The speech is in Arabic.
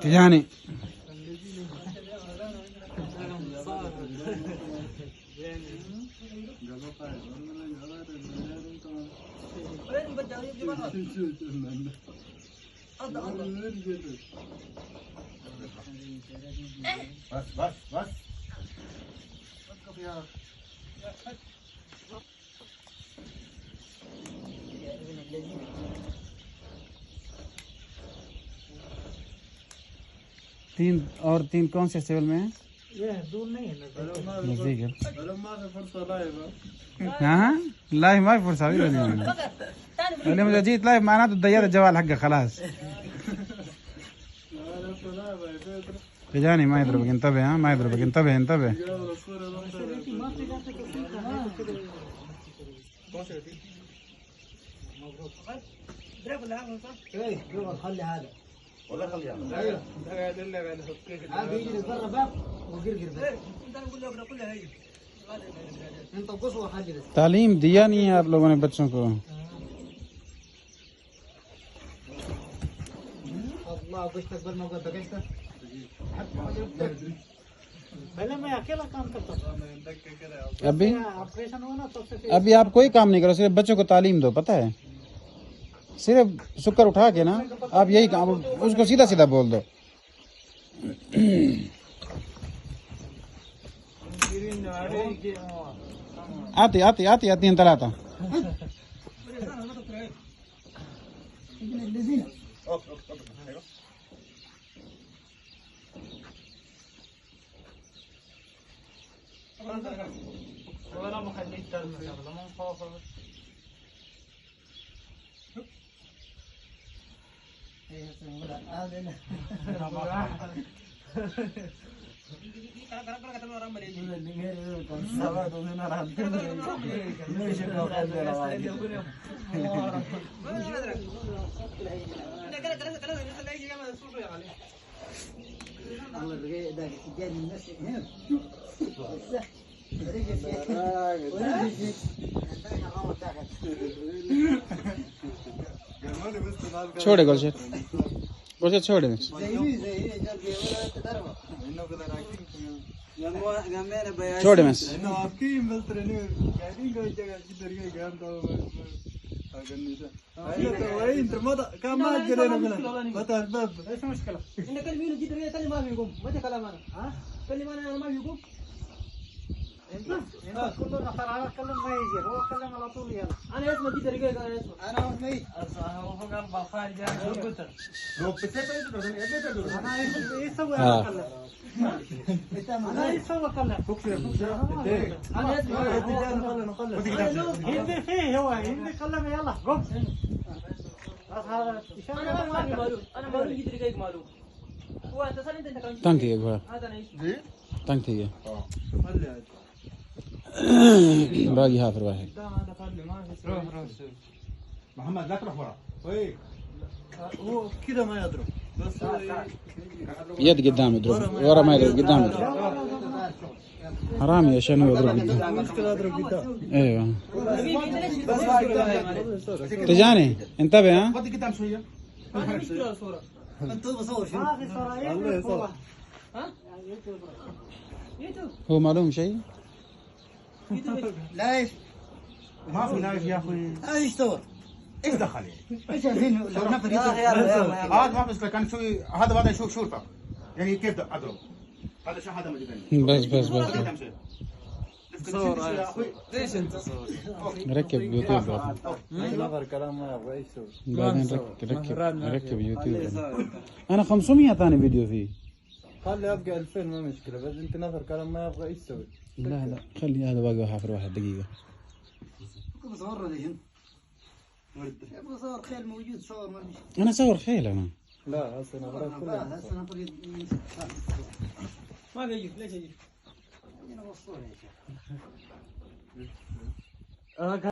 تجاني بس 3 कौन से स्टेबल में है? ये दूर नहीं है नजदीक है। हाँ लाइव ما في فرصة اللي مجا جيت لايف معناته ضيعت الجوال حقه خلاص. تجاني ما يضربك انتبه، ها ما يضربك انتبه انتبه. خلي هذا ولا خلي هذا بيجي برا باب وقرقر انت قصوى حاجه بس तालीम दिया नहीं है आप लोगों ने बच्चों को। الله قشتك بالموقع قشتك पहले मैं अकेला काम करता था ऑपरेशन हुआ ना तब से अभी आप कोई काम नहीं करो, सिर्फ बच्चों को तालीम दो। पता है सिर्फ शुक्र उठा के ना आप यही काम उसको सीधा सीधा बोल दो। आती आती आती आती हैं तलाता ولا مخليه ترمي قبل ما نخاف छोड़े गुलशन गुलशन छोड़े छोड़े मैं انت كان ما قرينا فتح الباب ايش المشكله؟ انك كلمينه جيت رجع كلم ما بيقوم متى كلام انا ها؟ كلم انا ما بيقوم انت كل نفر على كلم ما يجي هو كلم على طول يلا انا اسمع جيت رجع انا اسمع انا اسمي هو فوق اربع خارج لو بتسيب انا يسوي انا كلم انا يسوي كلم انا اسمع هندي فيه هو هندي كلم يلا قوم انا ما جيت رجع معلوم هو انت صار انت كان तंग थी एक बार هذا انا तंग थी ये خلي عاد باقي هافر واحد انا خلي ما في روح محمد لا تروح ورا طيب هو كذا ما يضرب بس يد قدام يضرب ورا ما يضرب قدام يضرب حرامي عشان هو يضرب قدام. المشكله اضرب قدام ايوه بس تجاني انتبه ها ودي قدام شويه انا مشكله الصوره انت بصور شنو ما في صراحه الله يصور ها يوتيوب هو معلوم شيء لايف ما في لايف يا اخوي ايش صور ايش دخل ايش عارفين لو نفر هذا ما بس كان يسوي هذا يشوف شرطه يعني كيف اضرب هذا شو هذا مجنون بس بس بس صور يا اخوي ليش انت صور ركب يوتيوب بعدين. نفر كلام ما يبغى ايش يسوي بعدين ركب يوتيوب. انا 500 ثاني فيديو فيه. خلي ابقى 2000 ما مشكله بس انت نفر كلام ما يبغى ايش يسوي لا لا خلي هذا باقي حافر واحد دقيقة. كم صور هذا جن يبغى صور خيل موجود صور ما فيش انا صور خيل انا. لا هسه انا مرات كلها هسه انا طريق ما بيجي ليش يجي؟ انا وصور يا شيخ انا